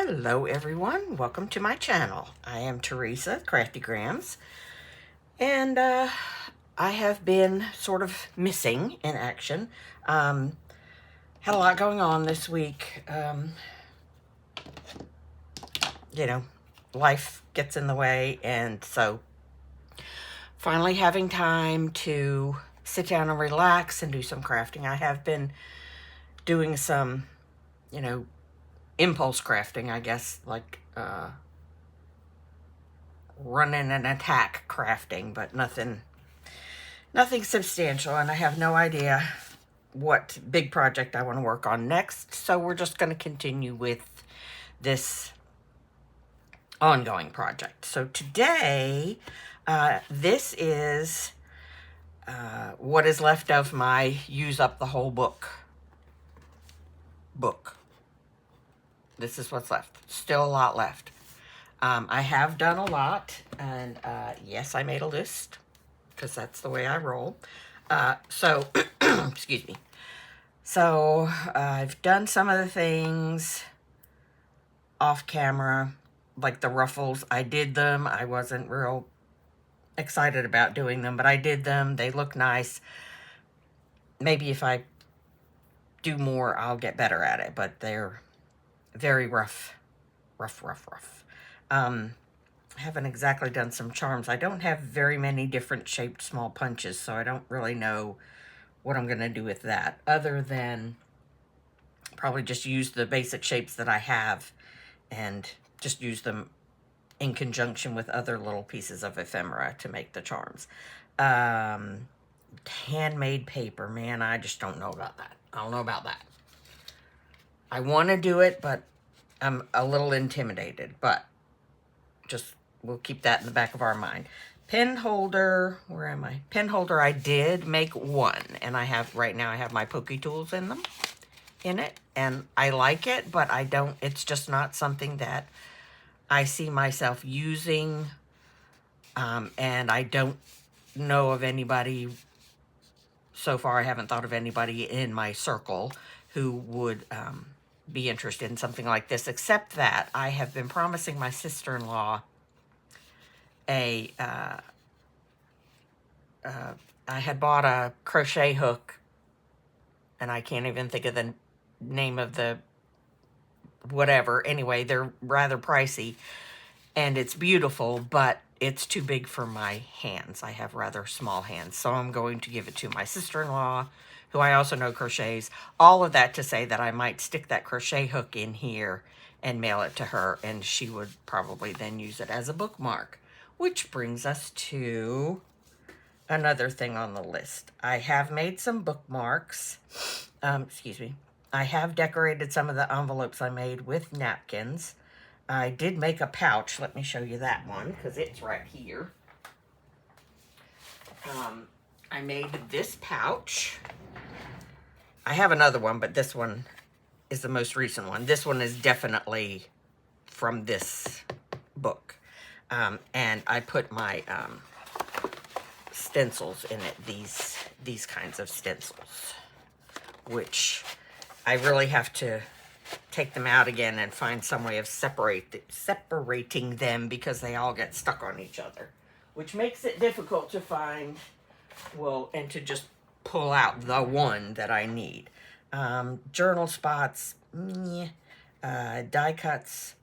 Hello everyone, welcome to my channel. I am Teresa Craftygrams, and I have been sort of missing in action. Had a lot going on this week. You know, life gets in the way, and so finally having time to sit down and relax and do some crafting. I have been doing some, impulse crafting, I guess, like running an attack crafting, but nothing substantial, and I have no idea what big project I want to work on next, so we're just going to continue with this ongoing project. So today, this is what is left of my use up the whole book. This is what's left. Still a lot left. I have done a lot, and yes, I made a list, because that's the way I roll. So, excuse me. So, I've done some of the things off camera, like the ruffles. I did them. I wasn't real excited about doing them, but I did them. They look nice. Maybe if I do more, I'll get better at it, but they're very rough. I haven't exactly done some charms. I don't have very many different shaped small punches, so I don't really know what I'm going to do with that, other than probably just use the basic shapes that I have and just use them in conjunction with other little pieces of ephemera to make the charms. Handmade paper, man, I just don't know about that. I don't know about that. I want to do it, but I'm a little intimidated, but just we'll keep that in the back of our mind. Pen holder, where am I? Pen holder, I did make one, and I have, right now I have my Poke Tools in it, and I like it, but I don't, it's just not something that I see myself using, and I don't know of anybody, so far I haven't thought of anybody in my circle who would be interested in something like this, except that I have been promising my sister-in-law I had bought a crochet hook, and I can't even think of the name of the whatever. Anyway, they're rather pricey, and it's beautiful, but it's too big for my hands. I have rather small hands, so I'm going to give it to my sister-in-law, who I also know crochets. All of that to say that I might stick that crochet hook in here and mail it to her, and she would probably then use it as a bookmark. Which brings us to another thing on the list. I have made some bookmarks. Excuse me. I have decorated some of the envelopes I made with napkins. I did make a pouch. Let me show you that one, because it's right here. I made this pouch. I have another one, but this one is the most recent one. This one is definitely from this book. And I put my stencils in it, these kinds of stencils, which I really have to take them out again and find some way of separating them, because they all get stuck on each other, which makes it difficult to find, and to just pull out the one that I need. Journal spots, die cuts,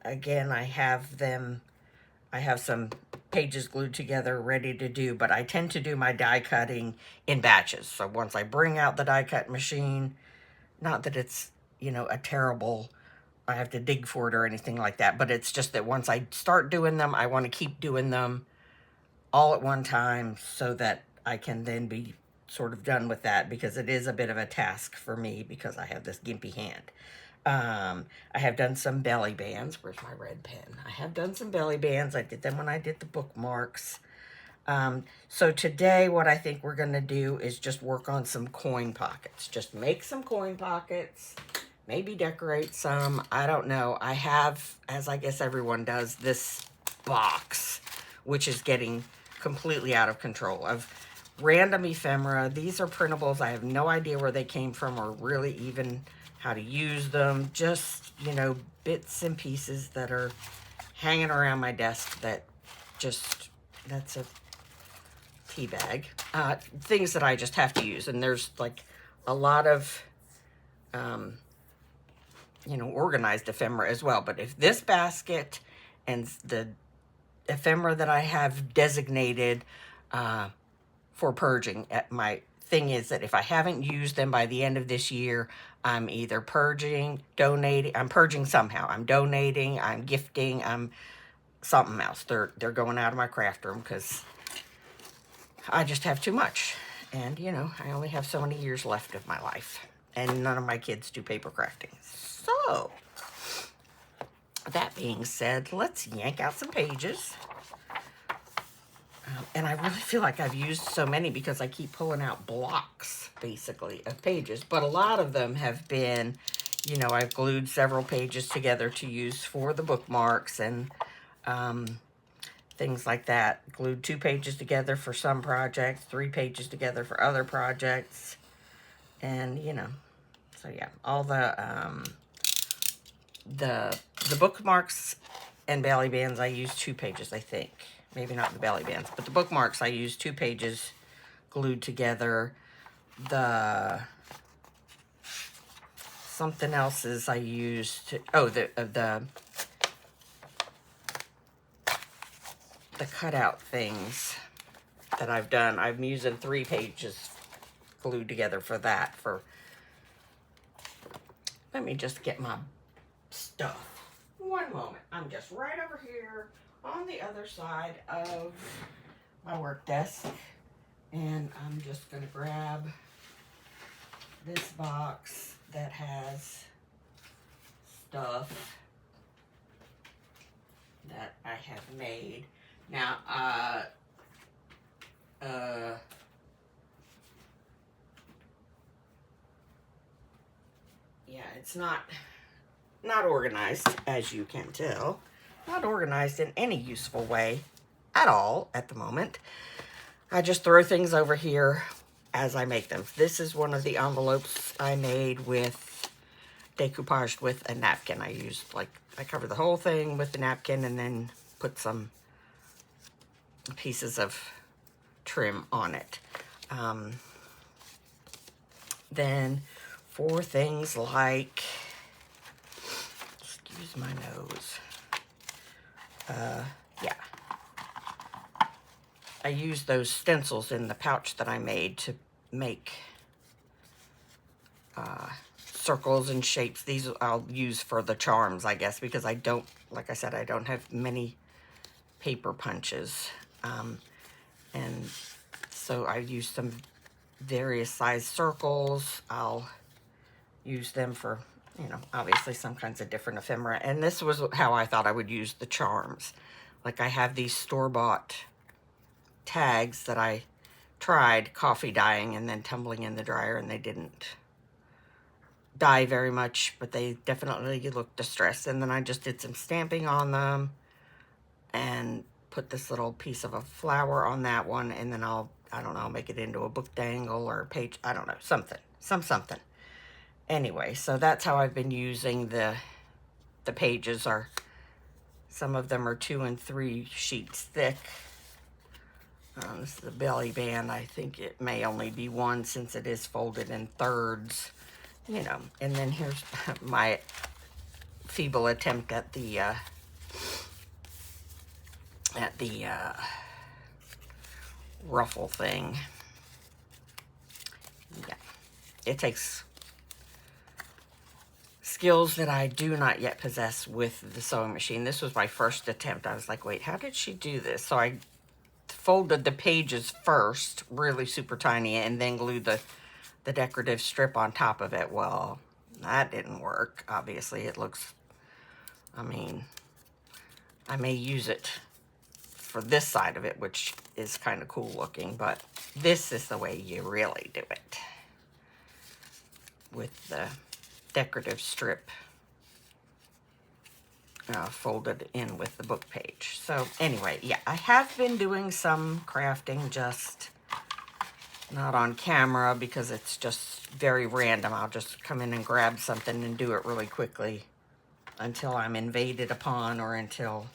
again, I have some pages glued together ready to do, but I tend to do my die cutting in batches. So once I bring out the die cut machine, not that it's, a terrible, I have to dig for it or anything like that, but it's just that once I start doing them, I want to keep doing them all at one time, so that I can then be sort of done with that, because it is a bit of a task for me, because I have this gimpy hand. I have done some belly bands. Where's my red pen? I have done some belly bands. I did them when I did the bookmarks. So today what I think we're going to do is just work on some coin pockets. Just make some coin pockets. Maybe decorate some. I don't know. I have, as I guess everyone does, this box, which is getting completely out of control, of random ephemera. These are printables. I have no idea where they came from, or really even how to use them, just, you know, bits and pieces that are hanging around my desk that just, that's a tea bag. Things that I just have to use. And there's like a lot of, you know, organized ephemera as well. But if this basket and the ephemera that I have designated for purging, my thing is that if I haven't used them by the end of this year, I'm either purging, donating, I'm purging somehow. I'm donating, I'm gifting, I'm something else. They're going out of my craft room because I just have too much. And, you know, I only have so many years left of my life. And none of my kids do paper crafting. So, that being said, let's yank out some pages. And I really feel like I've used so many because I keep pulling out blocks, basically, of pages. But a lot of them have been, you know, I've glued several pages together to use for the bookmarks and things like that. Glued 2 pages together for some projects, 3 pages together for other projects. And, you know, so yeah, all the bookmarks and belly bands, I use 2 pages, I think. Maybe not the belly bands, but the bookmarks, I use 2 pages glued together. The something else is I used, the cutout things that I've done. I'm using 3 pages glued together for that. Let me just get my stuff. One moment. I'm just right over here on the other side of my work desk, and I'm just going to grab this box that has stuff that I have made. Now, yeah, it's not organized, as you can tell. Not organized in any useful way at all at the moment. I just throw things over here as I make them. This is one of the envelopes I made with, decoupaged with a napkin. I used, like, I covered the whole thing with the napkin and then put some pieces of trim on it. Then for things like, excuse my nose, yeah, I used those stencils in the pouch that I made to make circles and shapes. These I'll use for the charms, I guess, because I don't, like I said, I don't have many paper punches. And so I used some various size circles. I'll use them for, you know, obviously some kinds of different ephemera. And this was how I thought I would use the charms. Like, I have these store-bought tags that I tried coffee dyeing and then tumbling in the dryer, and they didn't dye very much, but they definitely looked distressed. And then I just did some stamping on them and put this little piece of a flower on that one, and then I don't know, make it into a book dangle or a page, I don't know, something. Anyway, so that's how I've been using the pages. Are some of them are 2 and 3 sheets thick. This is the belly band. I think it may only be 1 since it is folded in thirds, you know. And then here's my feeble attempt at the ruffle thing. Yeah, it takes skills that I do not yet possess with the sewing machine. This was my first attempt. I was like, wait, how did she do this? So I folded the pages first, really super tiny, and then glued the decorative strip on top of it. Well, that didn't work. Obviously, it looks, I mean, I may use it for this side of it, which is kind of cool looking, but this is the way you really do it, with the decorative strip folded in with the book page. So anyway, yeah, I have been doing some crafting, just not on camera because it's just very random. I'll just come in and grab something and do it really quickly until I'm invaded upon or until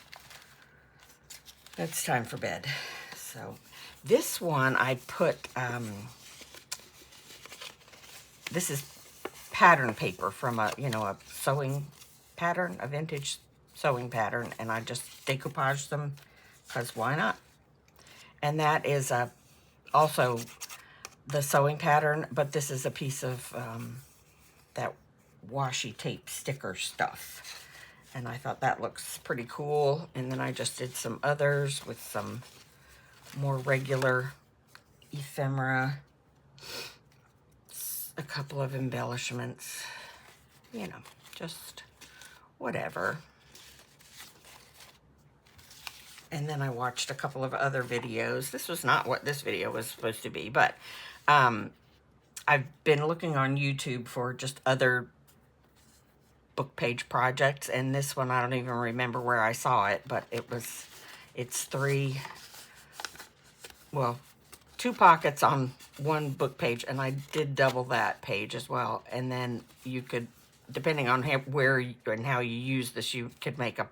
it's time for bed. So this one I put, this is pattern paper from a, a sewing pattern, a vintage sewing pattern, and I just decoupaged them because why not? And that is also the sewing pattern, but this is a piece of that washi tape sticker stuff. And I thought that looks pretty cool. And then I just did some others with some more regular ephemera, a couple of embellishments, just whatever. And then I watched a couple of other videos. This was not what this video was supposed to be, but I've been looking on YouTube for just other book page projects, and this one I don't even remember where I saw it, but it's two pockets on one book page, and I did double that page as well. And then you could, depending on where and how you use this, you could make a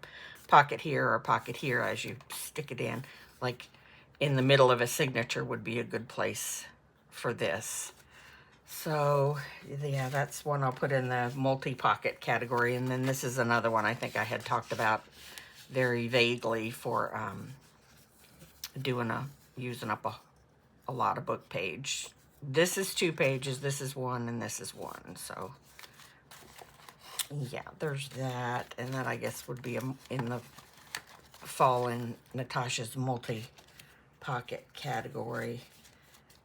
pocket here or a pocket here as you stick it in. Like in the middle of a signature would be a good place for this. So yeah, that's one I'll put in the multi-pocket category. And then this is another one I think I had talked about very vaguely for using up a lot of book page. This is 2 pages, this is 1, and this is 1. So yeah, there's that. And that I guess would be in the fall in Natasha's multi-pocket category.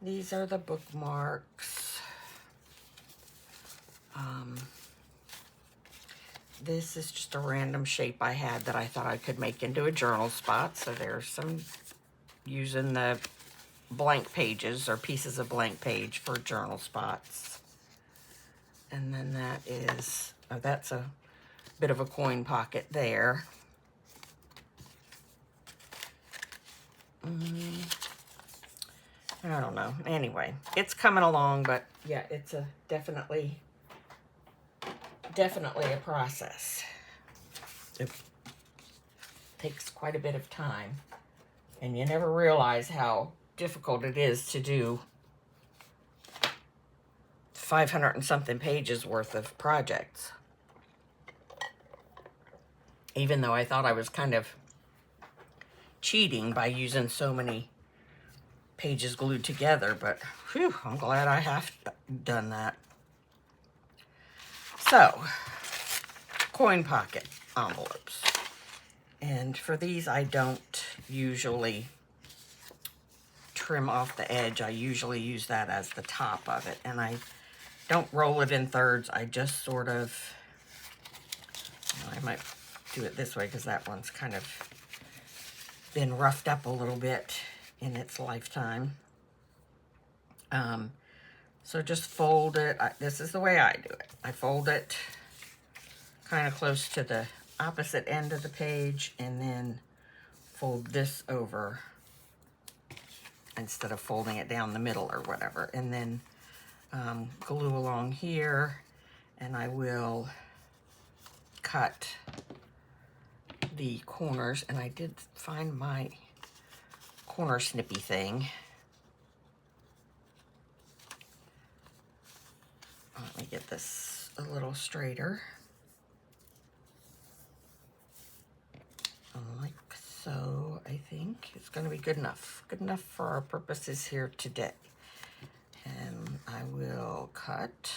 These are the bookmarks. This is just a random shape I had that I thought I could make into a journal spot. So there's some using the blank pages or pieces of blank page for journal spots. And then that is, that's a bit of a coin pocket there. I don't know. Anyway, it's coming along, but yeah, it's a definitely a process. It takes quite a bit of time, and you never realize how difficult it is to do 500 and something pages worth of projects. Even though I thought I was kind of cheating by using so many pages glued together, but whew, I'm glad I have done that. So, coin pocket envelopes. And for these, I don't usually trim off the edge. I usually use that as the top of it. And I don't roll it in thirds. I just sort of, I might do it this way because that one's kind of been roughed up a little bit in its lifetime. So just fold it. This is the way I do it. I fold it kind of close to the opposite end of the page and then fold this over instead of folding it down the middle or whatever. And then glue along here, and I will cut the corners. And I did find my corner snippy thing. Let me get this a little straighter. Like so, I think it's going to be good enough. Good enough for our purposes here today. And I will cut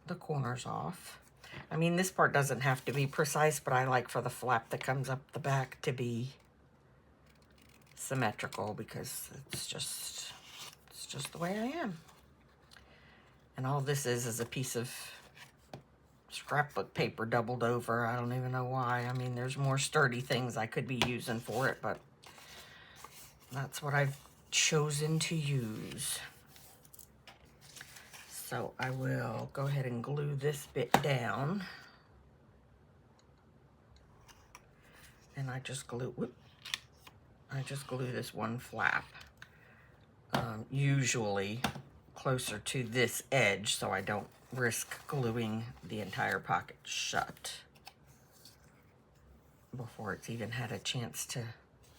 the corners off. I mean, this part doesn't have to be precise, but I like for the flap that comes up the back to be symmetrical because it's just the way I am. And all this is a piece of scrapbook paper doubled over. I don't even know why. I mean, there's more sturdy things I could be using for it, but that's what I've chosen to use. So I will go ahead and glue this bit down. And I just glue this one flap. usually closer to this edge so I don't risk gluing the entire pocket shut before it's even had a chance to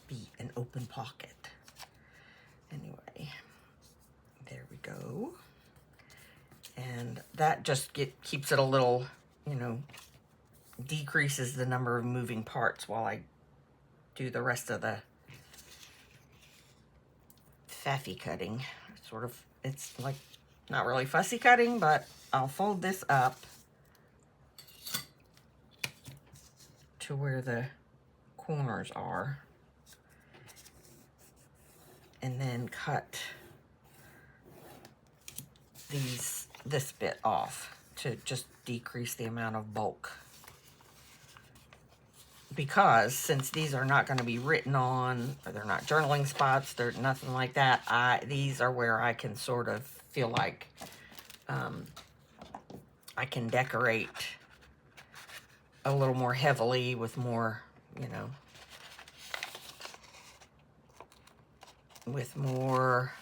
be an open pocket. Anyway, there we go. And that just keeps it a little, you know, decreases the number of moving parts while I do the rest of the faffy cutting. Sort of, it's like not really fussy cutting, but I'll fold this up to where the corners are and then cut this bit off to just decrease the amount of bulk. Because since these are not going to be written on, or they're not journaling spots, they're nothing like that, these are where I can sort of feel like I can decorate a little more heavily with more, you know, with more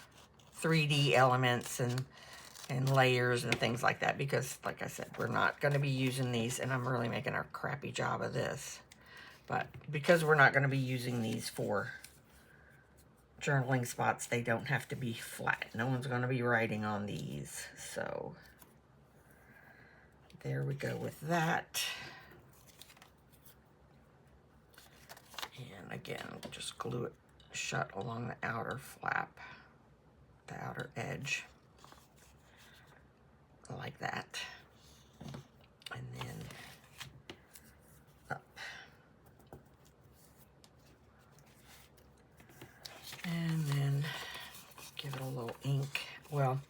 3D elements and layers and things like that. Because, like I said, we're not going to be using these, and I'm really making a crappy job of this. But because we're not going to be using these for journaling spots, they don't have to be flat. No one's going to be writing on these. So there we go with that. And again, just glue it shut along the outer flap, the outer edge, like that. And then up. And then give it a little ink. Well,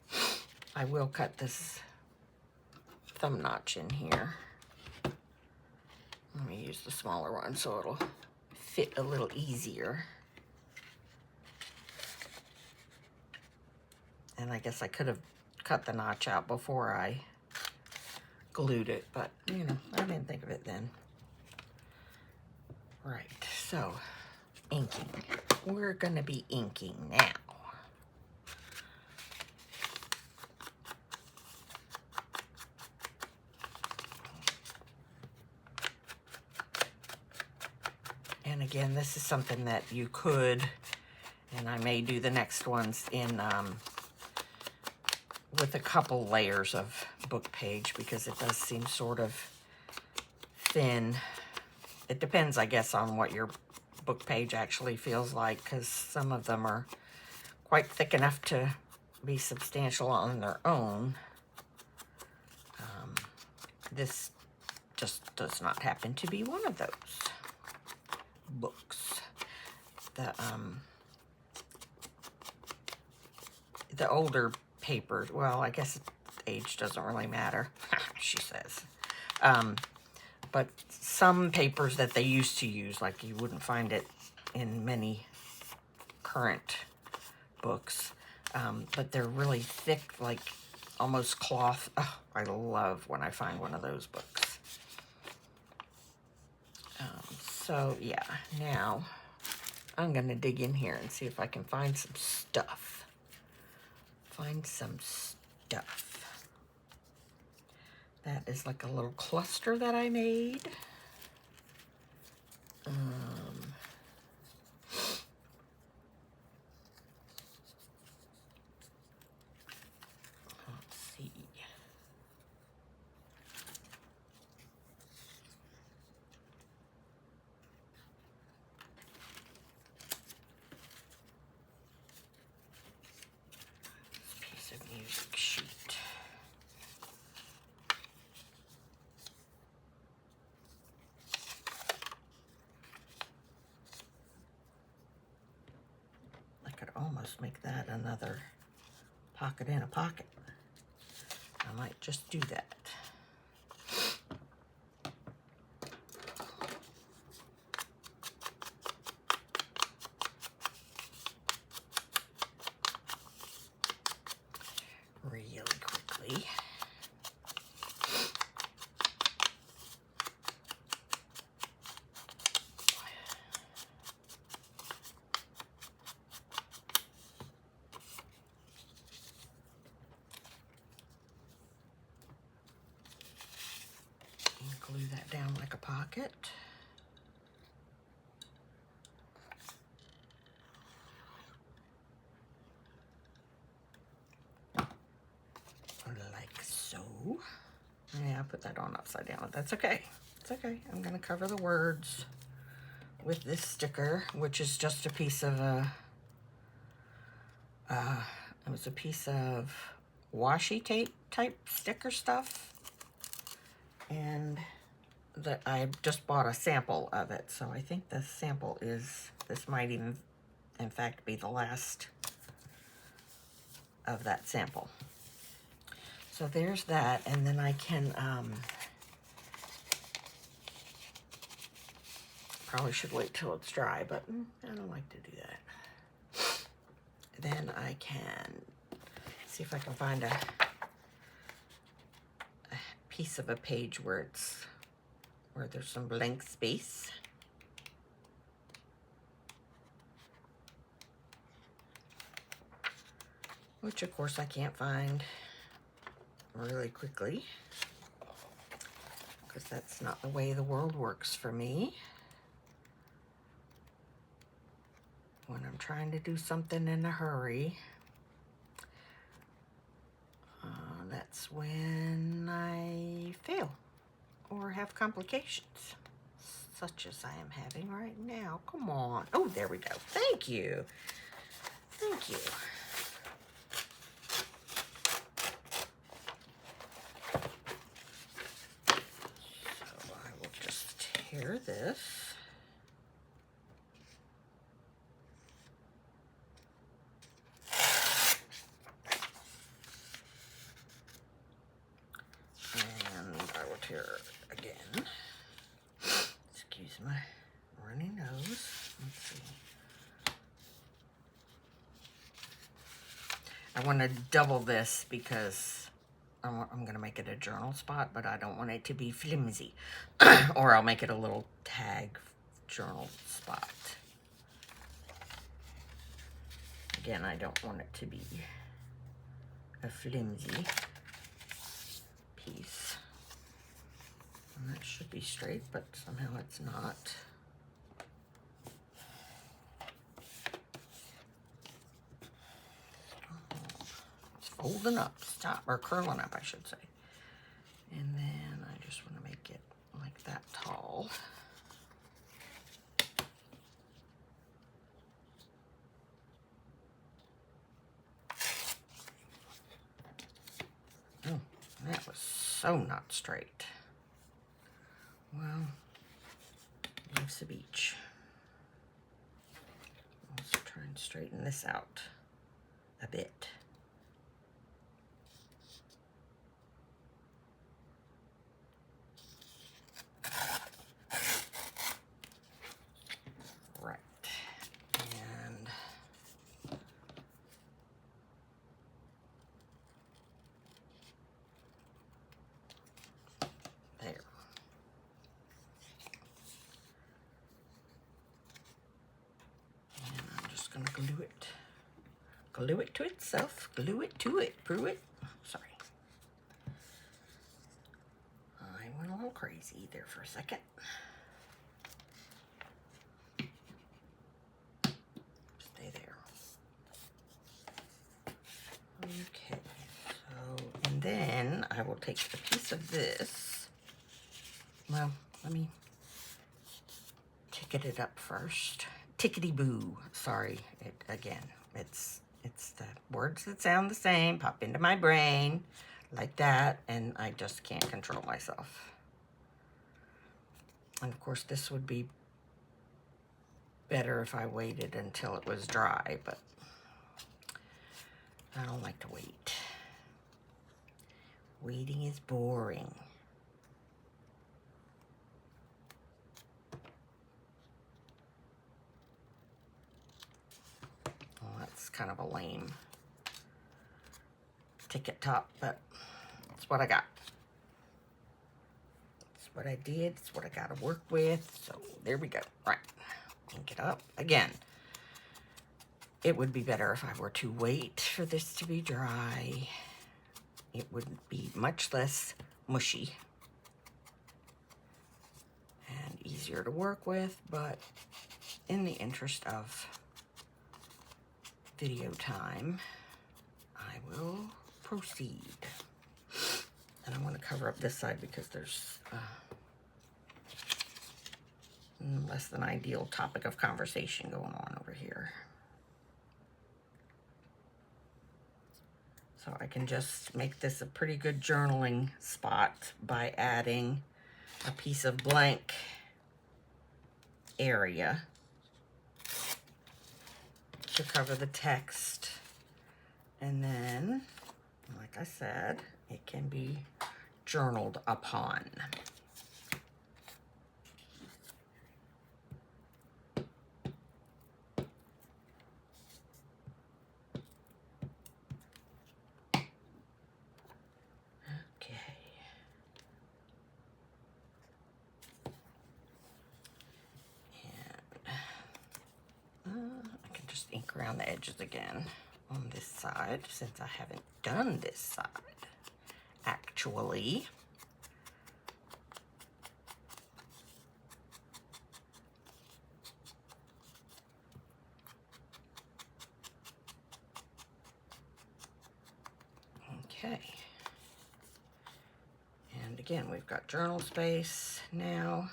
I will cut this thumb notch in here. Let me use the smaller one so it'll fit a little easier. And I guess I could have cut the notch out before I glued it, but you know, I didn't think of it then. Right, so inking. We're gonna be inking now. And again, this is something that you could, and I may do the next ones in with a couple layers of book page, because it does seem sort of thin. It depends, I guess, on what your book page actually feels like, because some of them are quite thick enough to be substantial on their own. This just does not happen to be one of those books. The older papers, well, I guess age doesn't really matter, she says. But some papers that they used to use, like you wouldn't find it in many current books, but they're really thick, like almost cloth. Oh, I love when I find one of those books. So yeah, now I'm gonna dig in here and see if I can find some stuff. That is like a little cluster that I made. Let's see. This piece of music sheet. Almost make that another pocket in a pocket. I might just do that. Really quickly. yeah, I put that on upside down. That's okay. It's okay. I'm going to cover the words with this sticker, which is just a piece of it was a piece of washi tape type sticker stuff. And that I just bought a sample of it. So I think the sample is, this might even, in fact, be the last of that sample. So there's that, and then I can, probably should wait till it's dry, but I don't like to do that. Then I can see if I can find a piece of a page where there's some blank space. Which of course I can't find really quickly, because that's not the way the world works for me. When I'm trying to do something in a hurry, that's when I fail or have complications, such as I am having right now. Come on. Oh, there we go. Thank you. Thank you. So I will just tear this. Here again. Excuse my runny nose. Let's see. I want to double this because I'm going to make it a journal spot, but I don't want it to be flimsy. Or I'll make it a little tag journal spot. Again, I don't want it to be a flimsy piece. And that should be straight, but somehow it's not. It's folding up, or curling up, I should say. And then I just want to make it like that tall. Oh, that was so not straight. Well, leaves the beach. Let's try and straighten this out a bit. Right. And there. Gonna glue it. Glue it to itself. Glue it to it. Prue it. Sorry. I went a little crazy there for a second. Stay there. Okay. So, and then I will take a piece of this. Well, let me ticket it up first. Tickety-boo. Sorry, it's the words that sound the same pop into my brain like that, and I just can't control myself. And of course, this would be better if I waited until it was dry, but I don't like to wait. Waiting is boring. That's kind of a lame ticket top, but it's what I got. It's what I did. It's what I got to work with. So there we go. Right. Ink it up. Again, it would be better if I were to wait for this to be dry. It would be much less mushy and easier to work with, but in the interest of video time, I will proceed. And I'm going to cover up this side because there's less than ideal topic of conversation going on over here. So I can just make this a pretty good journaling spot by adding a piece of blank area to cover the text. And then, like I said, it can be journaled upon. I can just ink around the edges again on this side since I haven't done this side actually. Okay. And again, we've got journal space now.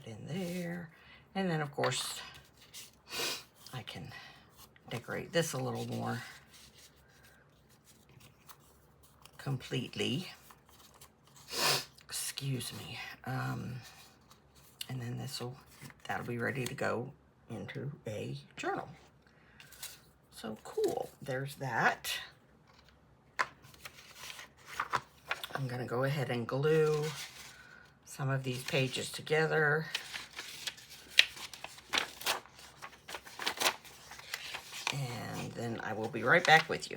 In there, and then of course I can decorate this a little more completely. Excuse me. And then that'll be ready to go into a journal. So cool. There's that. I'm gonna go ahead and glue some of these pages together. And then I will be right back with you.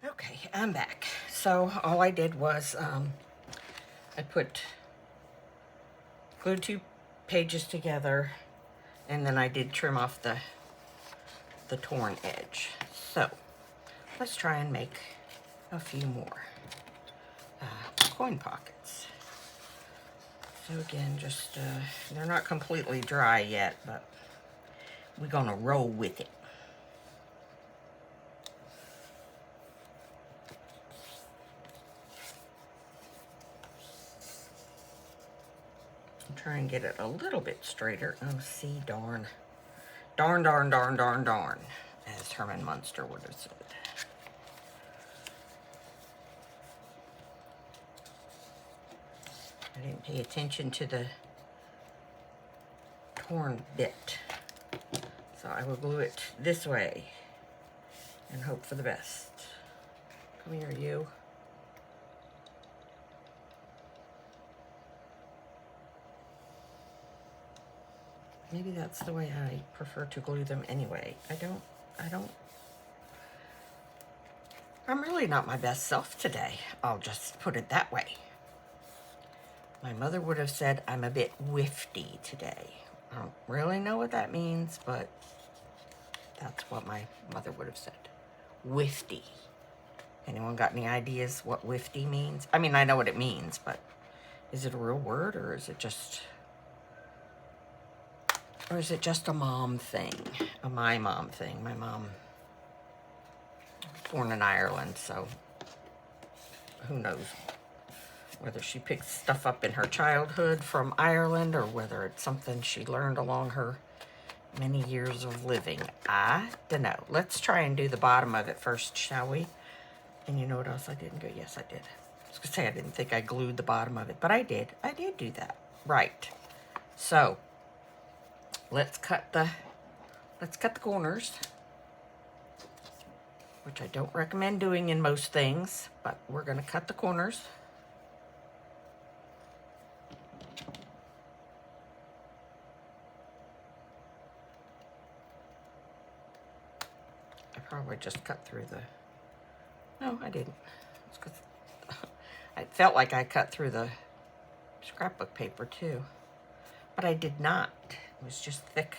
Okay, I'm back. So all I did was I glued 2 pages together, and then I did trim off the torn edge. So let's try and make a few more coin pockets. So again, just they're not completely dry yet, but we're gonna roll with it. Try and get it a little bit straighter. Oh, see, darn. Darn, darn, darn, darn, darn, as Herman Munster would have said. I didn't pay attention to the torn bit. So I will glue it this way and hope for the best. Come here, you. Maybe that's the way I prefer to glue them anyway. I'm really not my best self today. I'll just put it that way. My mother would have said I'm a bit whifty today. I don't really know what that means, but that's what my mother would have said. Whifty. Anyone got any ideas what whifty means? I mean, I know what it means, but is it a real word, or is it just a mom thing? My mom thing. My mom was born in Ireland, so who knows whether she picked stuff up in her childhood from Ireland or whether it's something she learned along her many years of living. I don't know. Let's try and do the bottom of it first, shall we? And you know what else I didn't do? Yes, I did. I was gonna say I didn't think I glued the bottom of it, but I did. I did do that. Right. So let's cut the corners, which I don't recommend doing in most things, but we're gonna cut the corners. I probably just cut through the, no, I didn't. It's 'cause I felt like I cut through the scrapbook paper too, but I did not. It was just thick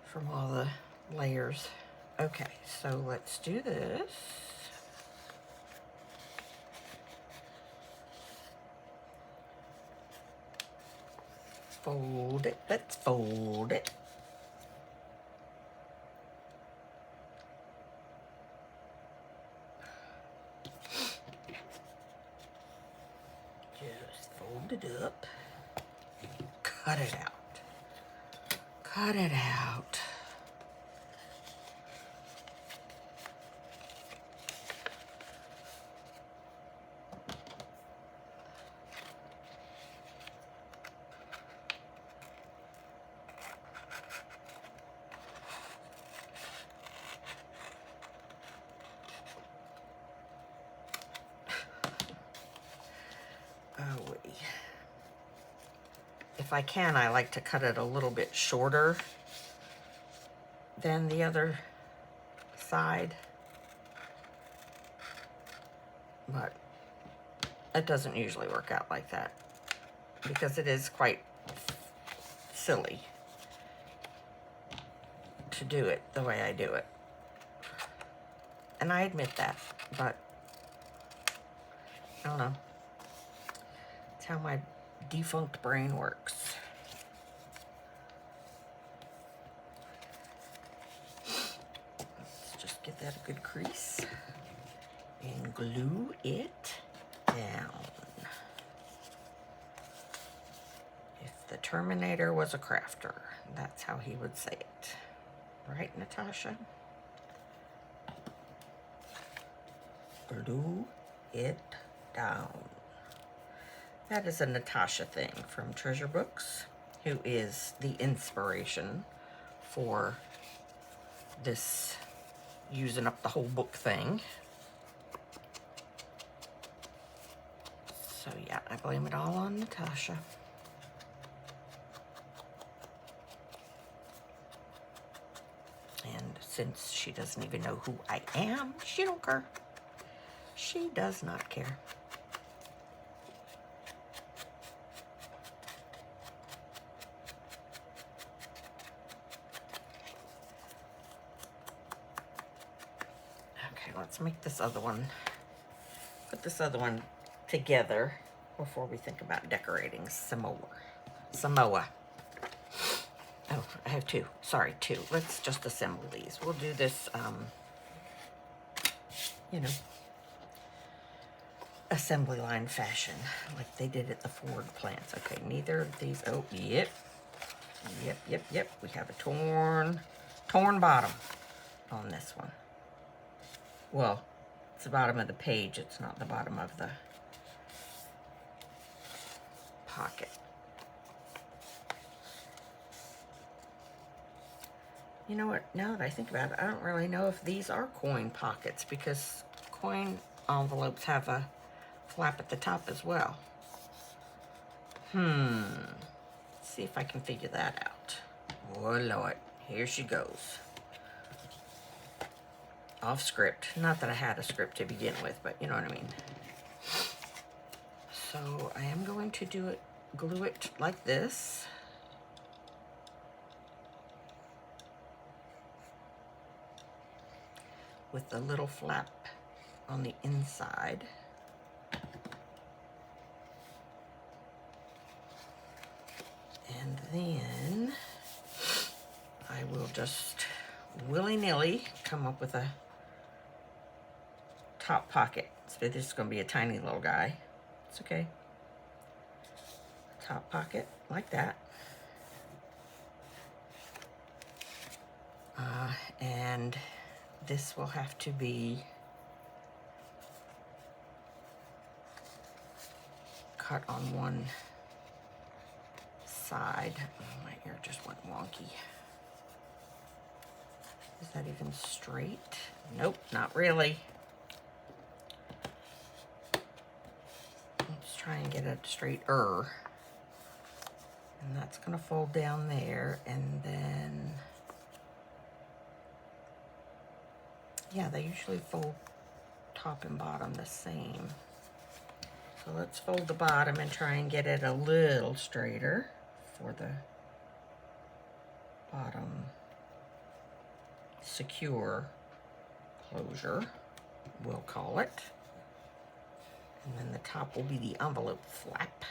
from all the layers. Okay, so let's do this. fold it. Let's fold it. Just fold it up. Cut it out. Cut it out. Oh, if I can, I like to cut it a little bit shorter than the other side, but it doesn't usually work out like that because it is quite silly to do it the way I do it. And I admit that, but I don't know. It's how my defunct brain works. Let's just get that a good crease and glue it down. If the Terminator was a crafter, that's how he would say it. Right, Natasha? Glue it down. That is a Natasha thing from Treasure Books, who is the inspiration for this using up the whole book thing. So yeah, I blame it all on Natasha. And since she doesn't even know who I am, she don't care. She does not care. Okay, let's make this other one, put this other one together before we think about decorating some more. Samoa. Oh, I have two. Sorry, two. Let's just assemble these. We'll do this, you know, assembly line fashion, like they did at the Ford plants. Okay, neither of these. Oh, yep. Yep. We have a torn bottom on this one. Well, it's the bottom of the page. It's not the bottom of the pocket. You know what, now that I think about it, I don't really know if these are coin pockets because coin envelopes have a flap at the top as well. Let's see if I can figure that out. Oh Lord, here she goes. Off script. Not that I had a script to begin with, but you know what I mean. So I am going to do it, glue it like this. With a little flap on the inside. And then I will just willy-nilly come up with a top pocket. So this is going to be a tiny little guy. It's okay. Top pocket like that. And this will have to be cut on one side. Oh, my ear just went wonky. Is that even straight? Nope, not really. Let's try and get it straighter. And that's gonna fold down there, and then, yeah, they usually fold top and bottom the same. So let's fold the bottom and try and get it a little straighter for the bottom secure closure, we'll call it. And then the top will be the envelope flap.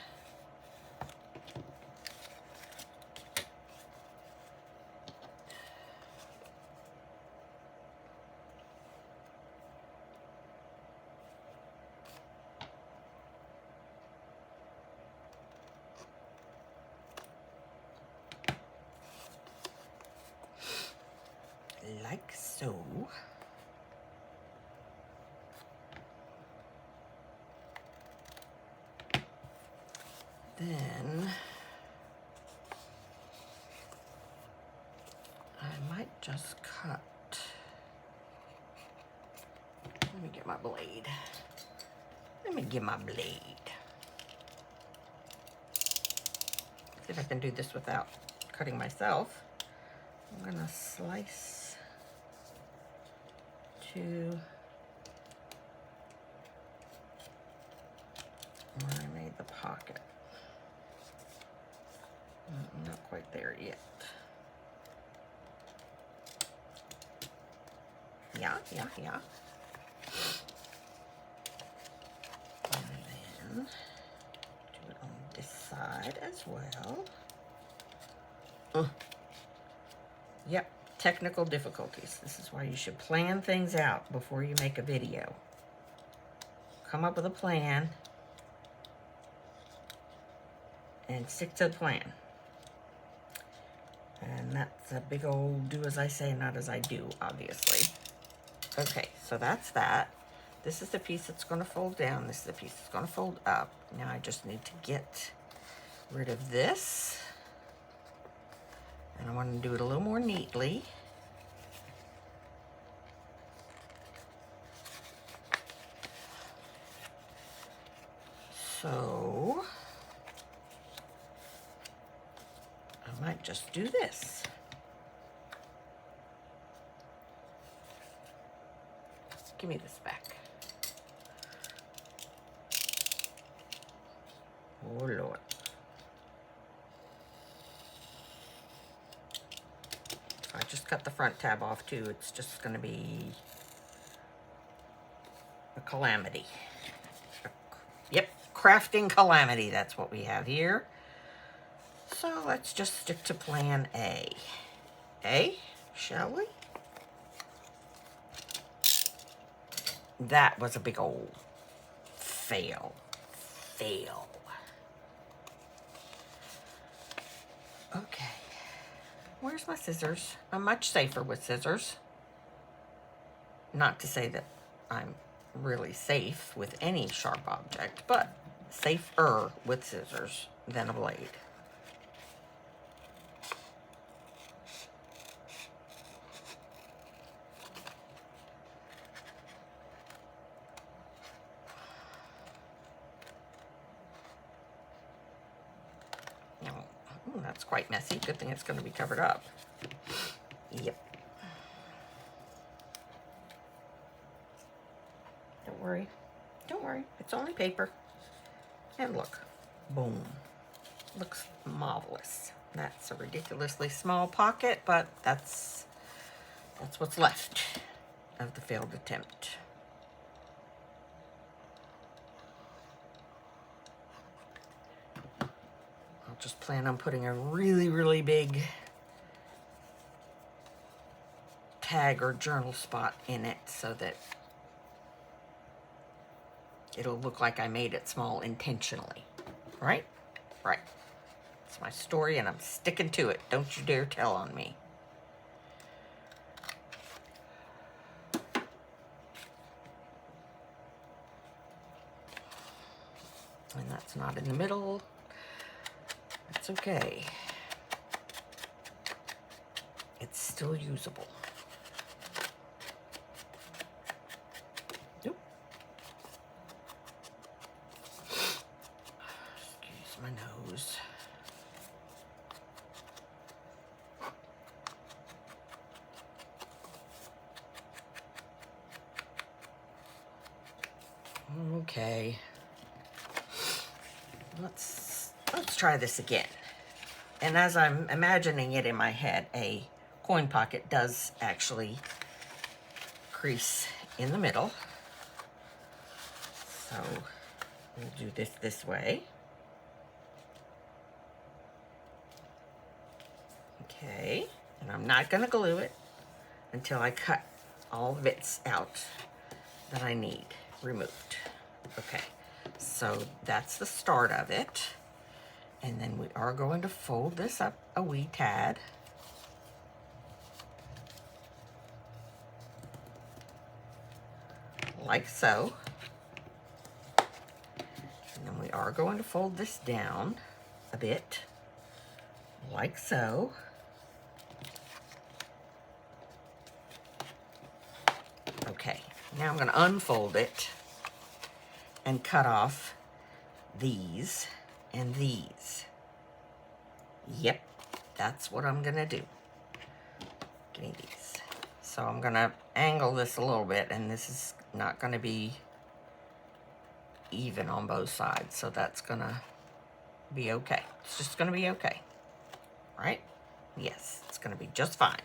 like so. Then I might just cut. Let me get my blade. Let me get my blade. See if I can do this without cutting myself. I'm gonna slice to where I made the pocket. Not quite there yet. Yeah. And then do it on this side as well. Yep, technical difficulties. This is why you should plan things out before you make a video. Come up with a plan and stick to the plan. And that's a big old do as I say, not as I do, obviously. Okay, so that's that. This is the piece that's going to fold down. This is the piece that's going to fold up. Now I just need to get rid of this. And I want to do it a little more neatly. So I might just do this. Give me this back. Oh, Lord. I just cut the front tab off, too. It's just going to be a calamity. Yep, crafting calamity. That's what we have here. So let's just stick to plan A. Shall we? That was a big old fail. Okay. Where's my scissors? I'm much safer with scissors. Not to say that I'm really safe with any sharp object, but safer with scissors than a blade. That's quite messy. Good thing it's going to be covered up. Yep. Don't worry. Don't worry. It's only paper. And look. Boom. Looks marvelous. That's a ridiculously small pocket, but that's what's left of the failed attempt. Just plan on putting a really, really big tag or journal spot in it so that it'll look like I made it small intentionally. Right? Right. It's my story and I'm sticking to it. Don't you dare tell on me. And that's not in the middle. It's okay. It's still usable. Nope. Excuse my nose. Okay. Let's try this again. And as I'm imagining it in my head, a coin pocket does actually crease in the middle. So we'll do this way. Okay, and I'm not going to glue it until I cut all the bits out that I need removed. Okay, so that's the start of it. And then we are going to fold this up a wee tad. like so. And then we are going to fold this down a bit, like so. Okay, now I'm going to unfold it and cut off these and these. Yep, that's what I'm going to do. Give me these. So I'm going to angle this a little bit, and this is not going to be even on both sides, so that's going to be okay. It's just going to be okay, right? Yes, it's going to be just fine.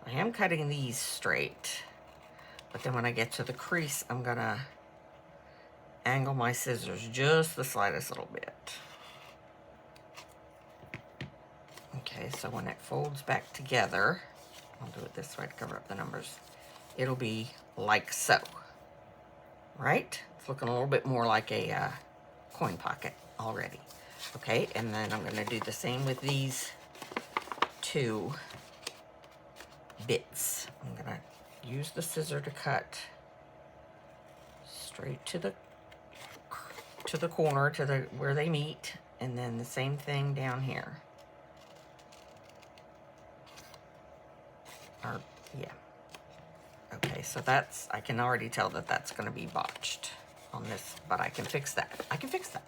I am cutting these straight, but then when I get to the crease, I'm going to angle my scissors just the slightest little bit. Okay, so when it folds back together, I'll do it this way to cover up the numbers, it'll be like so, right? It's looking a little bit more like a coin pocket already. Okay, and then I'm going to do the same with these two bits. I'm going to use the scissor to cut straight to the corner, to the where they meet, and then the same thing down here. Or, yeah. Okay, so that's, I can already tell that that's going to be botched on this, but I can fix that. I can fix that.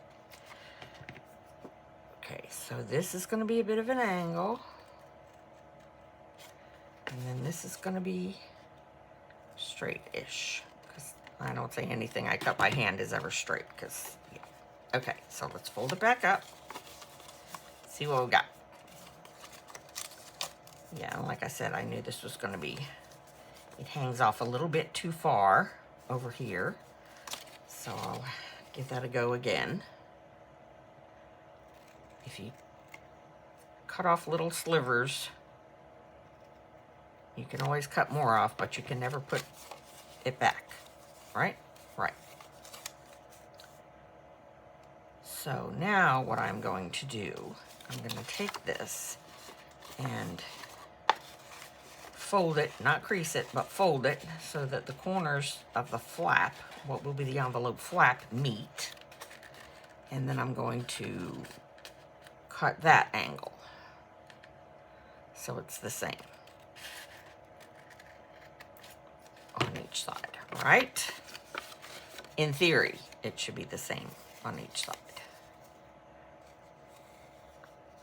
Okay, so this is going to be a bit of an angle. And then this is going to be straight-ish. Because I don't say anything I cut by hand is ever straight, because, yeah. Okay, so let's fold it back up. See what we got. Yeah, and like I said, I knew this was going to be, it hangs off a little bit too far over here. So I'll give that a go again. If you cut off little slivers, you can always cut more off, but you can never put it back, right? Right. So now what I'm going to do, I'm going to take this and fold it, not crease it, but fold it so that the corners of the flap, what will be the envelope flap, meet. And then I'm going to cut that angle so it's the same on each side, right? In theory, it should be the same on each side.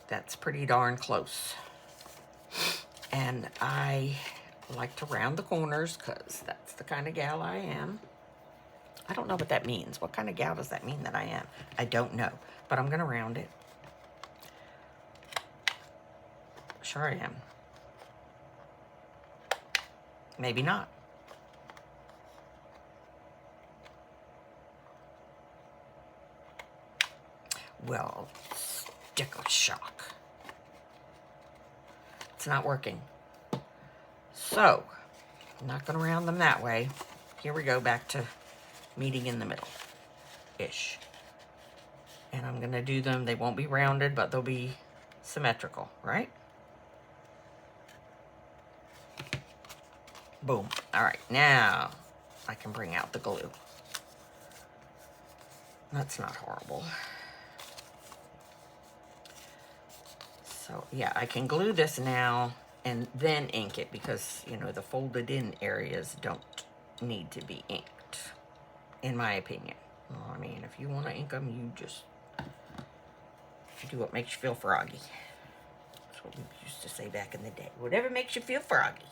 That's pretty darn close. And I like to round the corners because that's the kind of gal I am. I don't know what that means. What kind of gal does that mean that I am? I don't know, but I'm going to round it. Sure I am. Maybe not. Well, sticker shock. It's not working. So, I'm not going to round them that way. Here we go, back to meeting in the middle-ish. And I'm going to do them, they won't be rounded, but they'll be symmetrical, right? Boom. All right, now I can bring out the glue. That's not horrible. So, yeah, I can glue this now and then ink it because, you know, the folded in areas don't need to be inked, in my opinion. Well, I mean, if you want to ink them, you just do what makes you feel froggy. That's what we used to say back in the day. Whatever makes you feel froggy.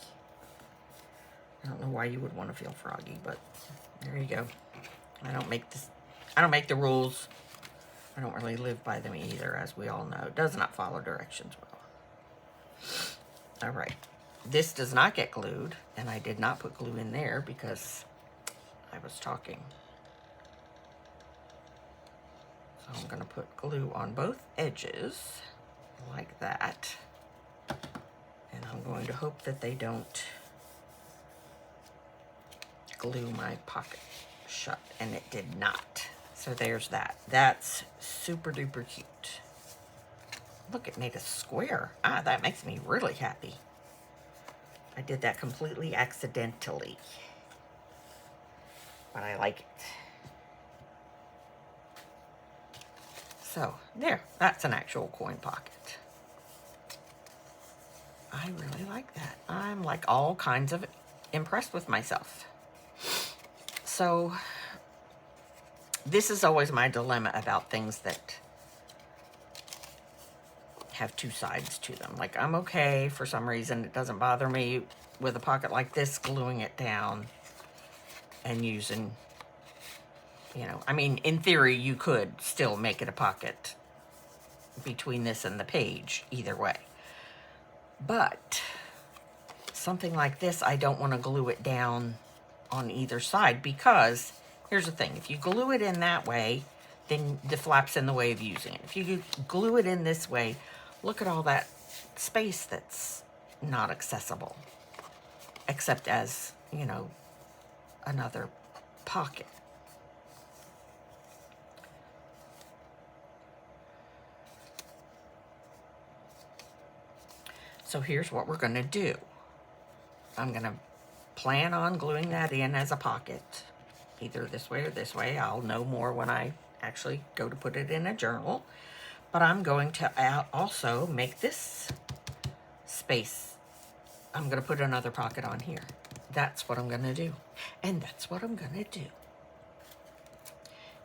I don't know why you would want to feel froggy, but there you go. I don't make the rules. I don't really live by them either, as we all know. It does not follow directions well. All right. This does not get glued, and I did not put glue in there because I was talking. So I'm going to put glue on both edges, like that. And I'm going to hope that they don't glue my pocket shut, and it did not. So there's that. That's super duper cute. Look, it made a square. Ah, that makes me really happy. I did that completely accidentally. but I like it. So, there, that's an actual coin pocket. I really like that. I'm like all kinds of impressed with myself. So, this is always my dilemma about things that have two sides to them. Like, I'm okay for some reason. It doesn't bother me with a pocket like this, gluing it down and using, you know, I mean, in theory, you could still make it a pocket between this and the page, either way. But something like this, I don't want to glue it down on either side, because here's the thing. If you glue it in that way, then the flap's in the way of using it. If you glue it in this way, look at all that space that's not accessible, except as, you know, another pocket. So here's what we're going to do. I'm going to plan on gluing that in as a pocket, either this way or this way. I'll know more when I actually go to put it in a journal. But I'm going to also make this space. I'm going to put another pocket on here. That's what I'm going to do. And that's what I'm going to do.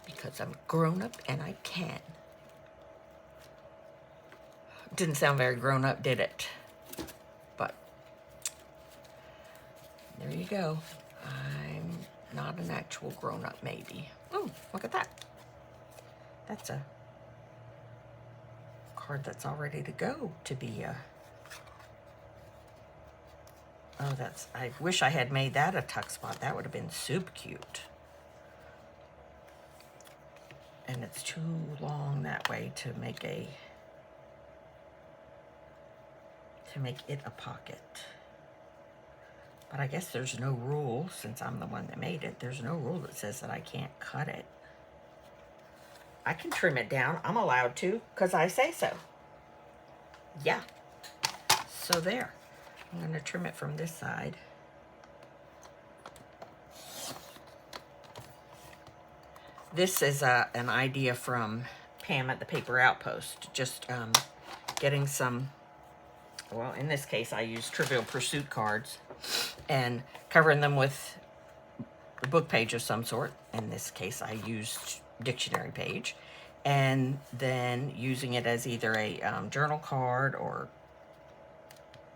Because I'm grown up and I can. Didn't sound very grown up, did it? But there you go. I'm not an actual grown up, maybe. Oh, look at that. That's a card that's all ready to go to be a... Oh, that's... I wish I had made that a tuck spot. That would have been super cute. And it's too long that way to make a... to make it a pocket. But I guess there's no rule, since I'm the one that made it, there's no rule that says that I can't cut it. I can trim it down. I'm allowed to, because I say so. Yeah. So there. I'm going to trim it from this side. This is an idea from Pam at the Paper Outpost. Just getting some, well, in this case, I use Trivial Pursuit cards and covering them with a book page of some sort. In this case, I used dictionary page, and then using it as either a journal card or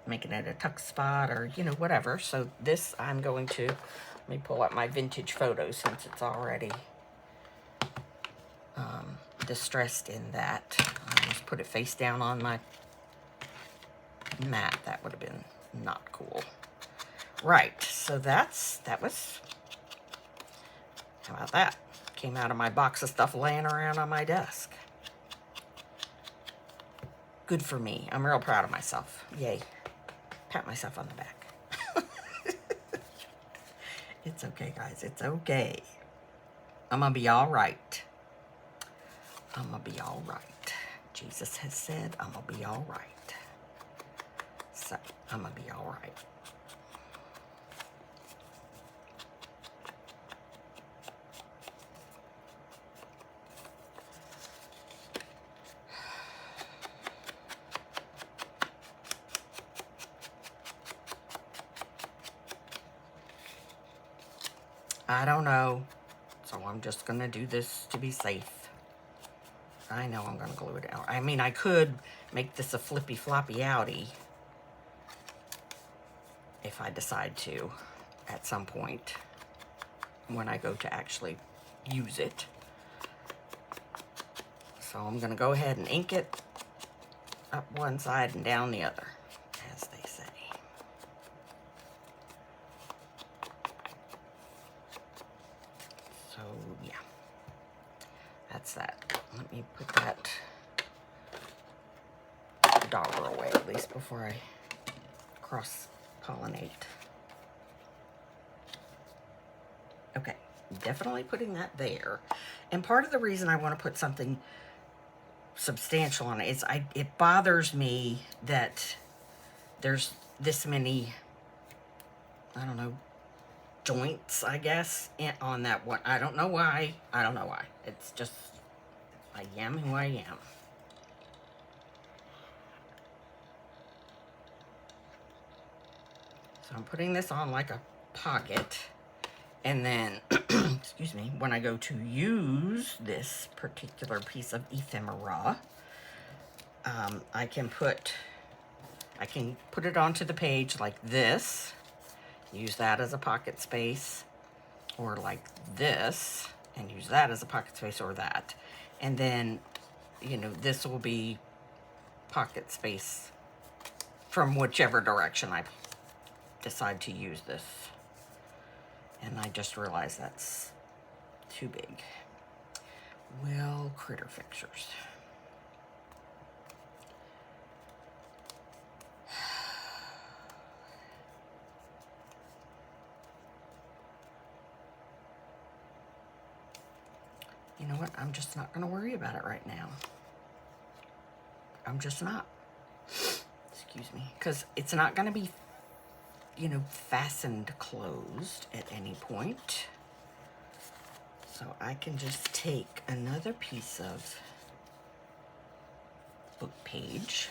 making it a tuck spot, or, you know, whatever. So this, I'm going to, let me pull up my vintage photos since it's already distressed in that. I'll just put it face down on my mat. That would have been not cool. Right, so that was, how about that? Came out of my box of stuff laying around on my desk. Good for me. I'm real proud of myself. Yay. Pat myself on the back. It's okay, guys. It's okay. I'm going to be all right. I'm going to be all right. Jesus has said I'm going to be all right. So, I'm going to be all right. I don't know. So I'm just going to do this to be safe. I know I'm going to glue it down. I mean, I could make this a flippy floppy outie if I decide to at some point when I go to actually use it. So I'm going to go ahead and ink it up one side and down the other, as they say. So, yeah. That's that. Let me put that dauber away at least before I cross-pollinate. Okay, definitely putting that there. And part of the reason I want to put something substantial on it is it bothers me that there's this many, I don't know, joints, I guess, on that one. I don't know why. I don't know why. It's just, I am who I am. So I'm putting this on like a pocket. And then, excuse me, when I go to use this particular piece of ephemera, I can put it onto the page like this, use that as a pocket space, or like this, and use that as a pocket space, or that. And then, you know, this will be pocket space from whichever direction I decide to use this. And I just realized that's too big. Well, critter fixers. You know what? I'm just not going to worry about it right now. I'm just not. Excuse me. Because it's not going to be, you know, fastened closed at any point. So I can just take another piece of book page,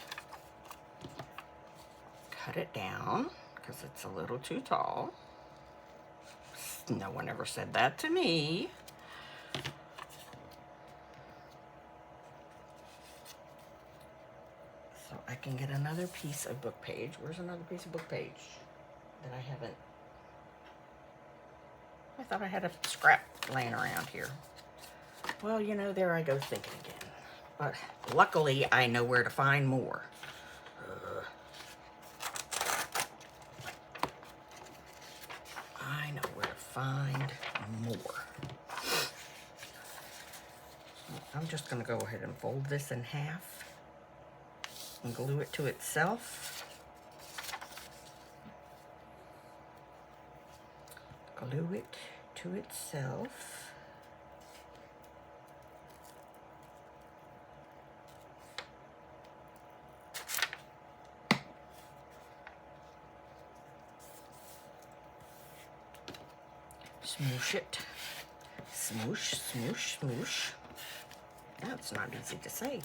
cut it down because it's a little too tall. No one ever said that to me. So I can get another piece of book page. Where's another piece of book page that I haven't? I thought I had a scrap laying around here. Well, you know, there I go thinking again. But luckily, I know where to find more. I know where to find more. I'm just going to go ahead and fold this in half and glue it to itself. Glue it to itself. Smoosh it. Smoosh, smoosh, smoosh. That's not easy to say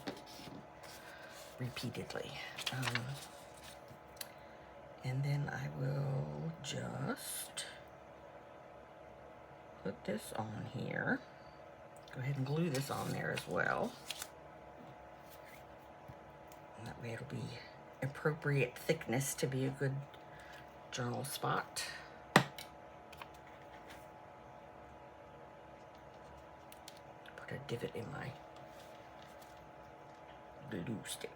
repeatedly. And then I will just put this on here. Go ahead and glue this on there as well. And that way it'll be appropriate thickness to be a good journal spot. Put a divot in my glue stick.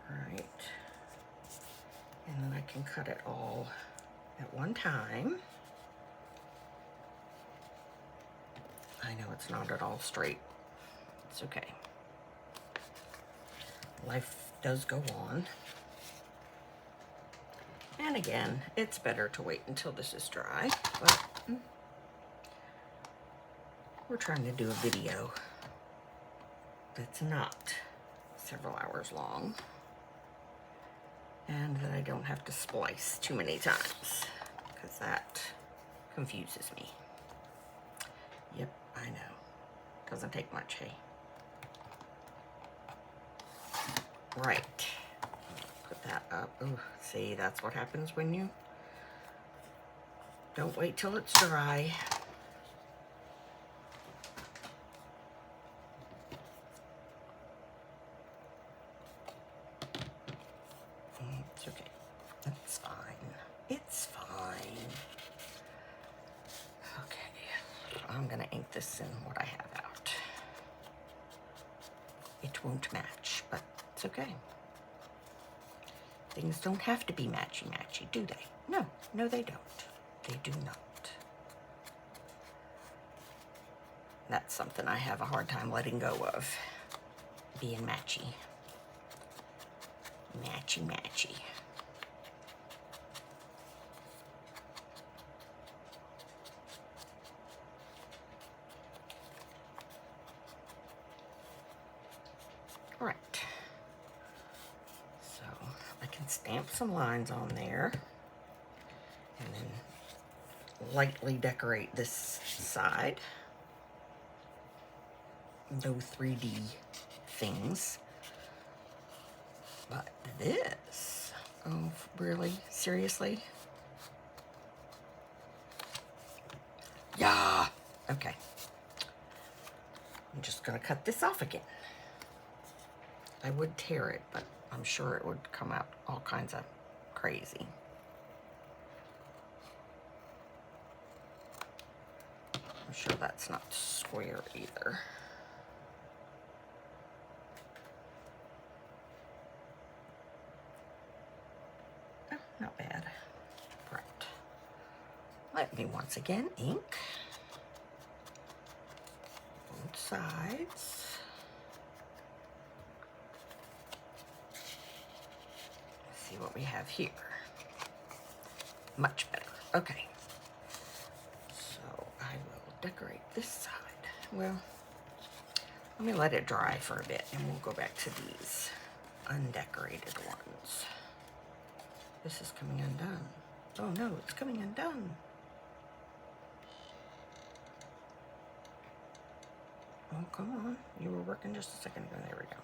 All right. And then I can cut it all at one time. I know it's not at all straight. It's okay. Life does go on. And again, it's better to wait until this is dry, but we're trying to do a video that's not several hours long and that I don't have to splice too many times because that confuses me. Yep, I know. Doesn't take much, hey? Right. Put that up. Ooh, see, that's what happens when you don't wait till it's dry. It's okay. It's fine. It's fine. Okay. I'm gonna ink this in what I have out. It won't match, but it's okay. Things don't have to be matchy-matchy, do they? No, no they don't. They do not. That's something I have a hard time letting go of. Being matchy. Matchy-matchy. All right. So I can stamp some lines on there and then lightly decorate this side. No 3D things. But this, oh, really? Seriously? Yeah. Okay. I'm just gonna cut this off again. I would tear it, but I'm sure it would come out all kinds of crazy. I'm sure that's not square either. Oh, not bad. Right. Let me once again ink both sides. Let's see what we have here. Much better. Okay. So I will decorate this side. Well, let me let it dry for a bit and we'll go back to these undecorated ones. This is coming undone. Oh no, it's coming undone. Oh, come on. You were working just a second ago. There we go.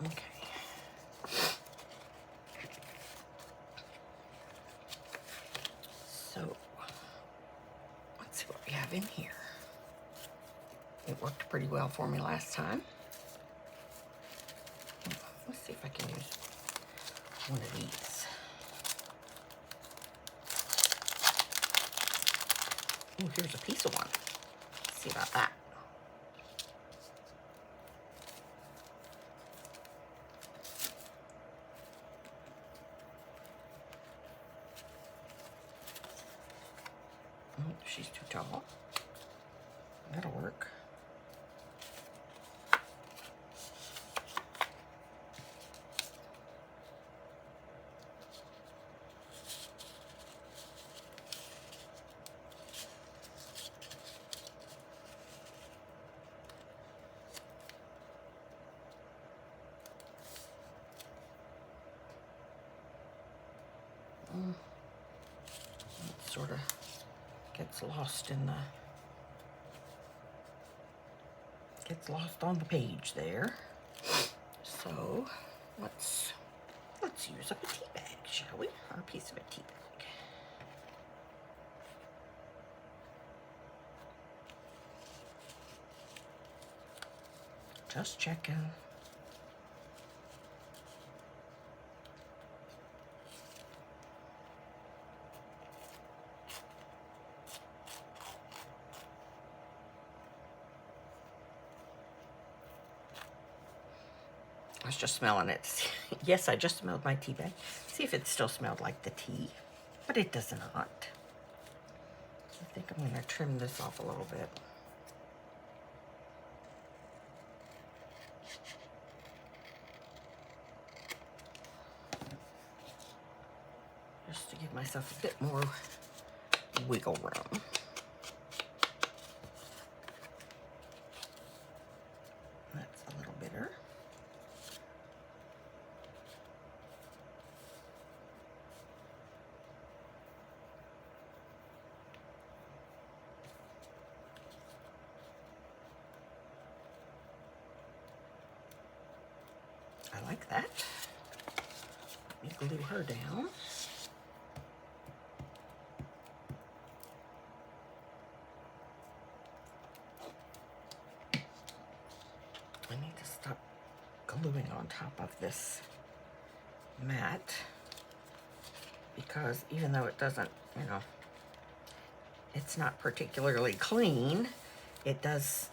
Okay. So, let's see what we have in here. It worked pretty well for me last time. Let's see if I can use one of these. Oh, here's a piece of one. Let's see about that. Oh, she's too tall. That'll work. It sort of gets lost in the on the page there. So let's use up a tea bag, shall we? Or a piece of a tea bag. Just checking. I was just smelling it. Yes, I just smelled my tea bag. See if it still smelled like the tea, but it does not. I think I'm going to trim this off a little bit. Just to give myself a bit more wiggle room. That's a little bitter. I like that. Let me glue her down. I need to stop gluing on top of this mat because even though it doesn't, you know, it's not particularly clean, it does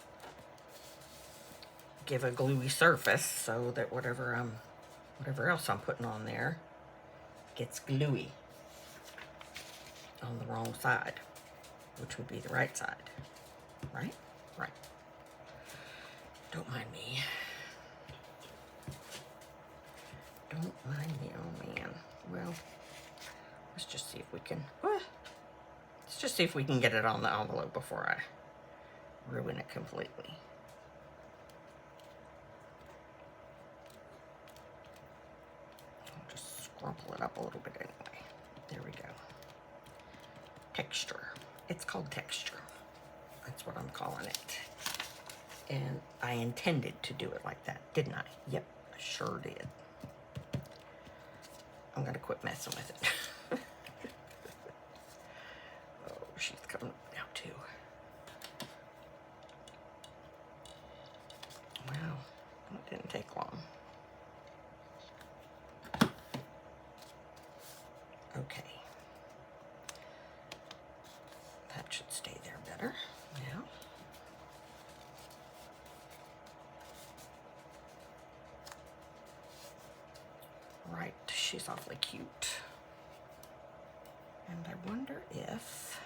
give a gluey surface so that whatever else I'm putting on there gets gluey on the wrong side, which would be the right side, right? Right. Don't mind me. Don't mind me, oh man. Well, let's just see if we can, let's just see if we can get it on the envelope before I ruin it completely. Rumple it up a little bit anyway. There we go. Texture. It's called texture. That's what I'm calling it. And I intended to do it like that, didn't I? Yep, I sure did. I'm gonna quit messing with it. Oh, she's coming now too. Wow, that didn't take long. Okay. That should stay there better now. Right, she's awfully cute. And I wonder if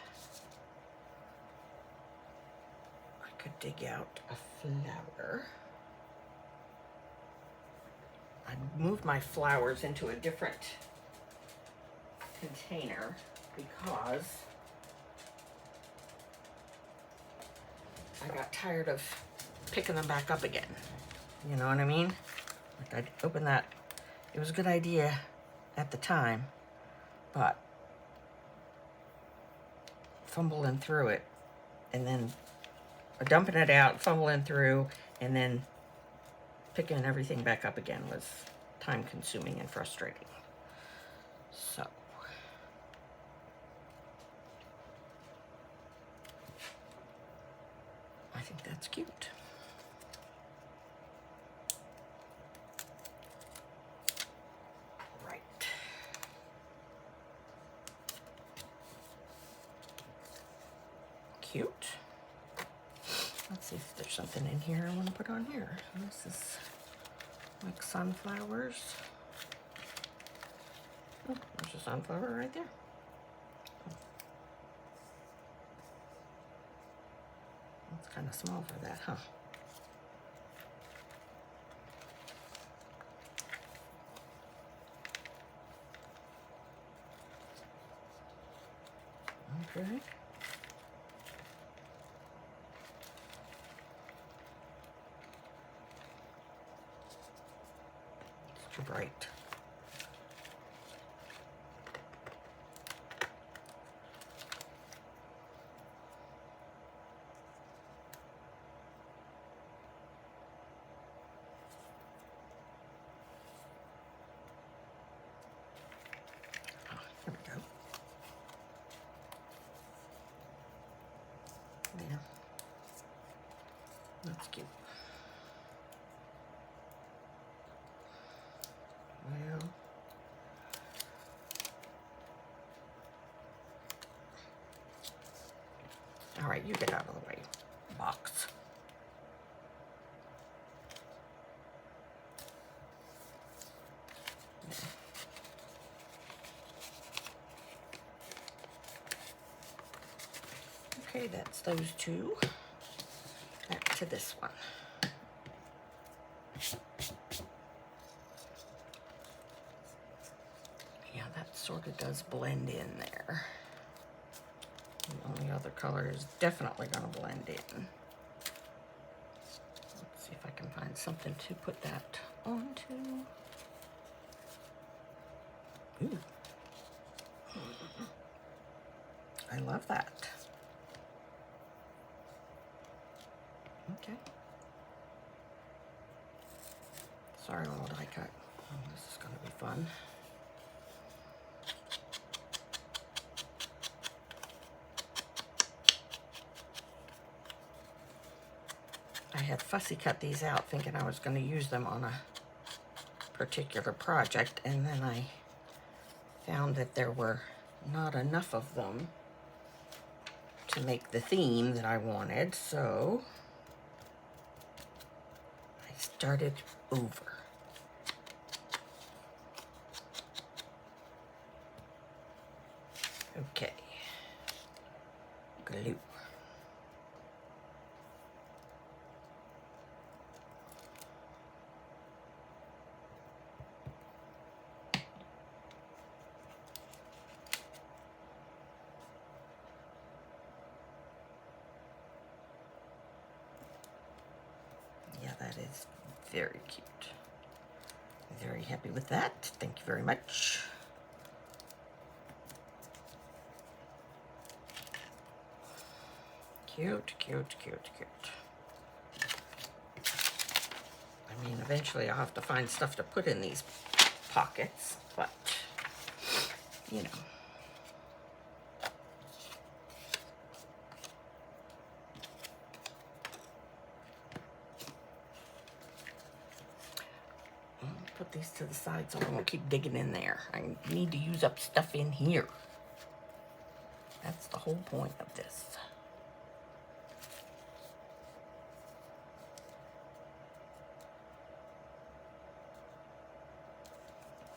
I could dig out a flower. I moved my flowers into a different container because I got tired of picking them back up again. You know what I mean? Like I'd open that. It was a good idea at the time, but fumbling through it and then dumping it out, fumbling through, and then picking everything back up again was time consuming and frustrating. So I think that's cute. Right. Cute. Let's see if there's something in here I want to put on here. This is like sunflowers. Oh, there's a sunflower right there. It's kind of small for that, huh? Okay. It's too bright. Oh, here we go. There. That's cute. Well, all right, you get out of the way, box. Okay, that's those two. Back to this one. Yeah, that sort of does blend in there. The only other color is definitely going to blend in. Let's see if I can find something to put that onto. Ooh. I love that. Okay. Sorry, little die cut. Oh, this is going to be fun. I had fussy cut these out thinking I was going to use them on a particular project, and then I found that there were not enough of them to make the theme that I wanted, so I started over. Okay, glue. Yeah, that is very cute. Very happy with that. Thank you very much. Cute, cute, cute, cute. I mean, eventually I'll have to find stuff to put in these pockets, but, you know. Put these to the side so I won't keep digging in there. I need to use up stuff in here. That's the whole point of this.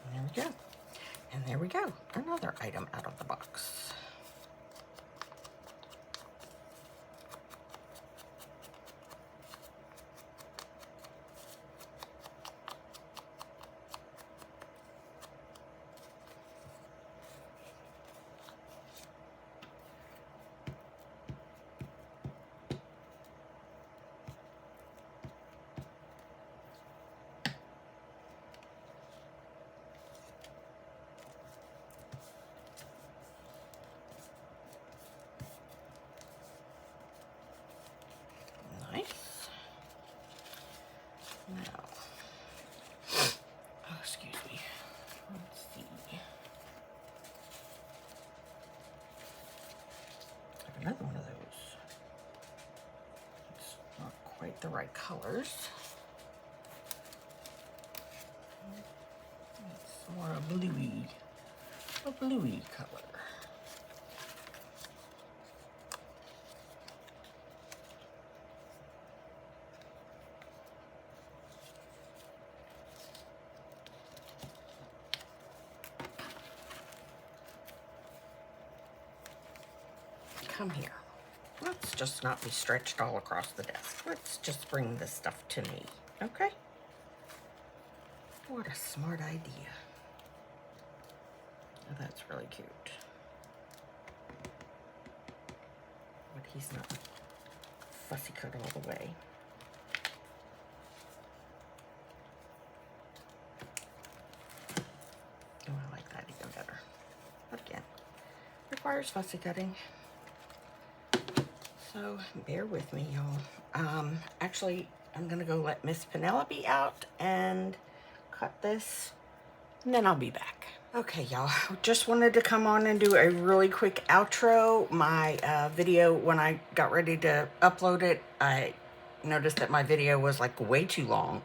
And there we go. And there we go. Another item out of the box. Nice. Now, oh, excuse me. Let's see. I have another one of those. It's not quite the right colors. It's more a bluey color. Come here. Let's just not be stretched all across the desk. Let's just bring this stuff to me, okay? What a smart idea. Oh, that's really cute. But he's not fussy cut all the way. Oh, I like that even better. But again, requires fussy cutting. So bear with me, y'all. Actually, I'm gonna go let Miss Penelope out and cut this, and then I'll be back. Okay, y'all, just wanted to come on and do a really quick outro. My video, when I got ready to upload it, I noticed that my video was like way too long,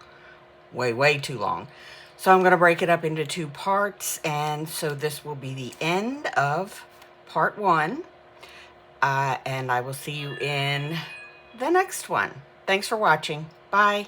way too long. So I'm gonna break it up into 2 parts, and so this will be the end of part 1. And I will see you in the next one. Thanks for watching. Bye.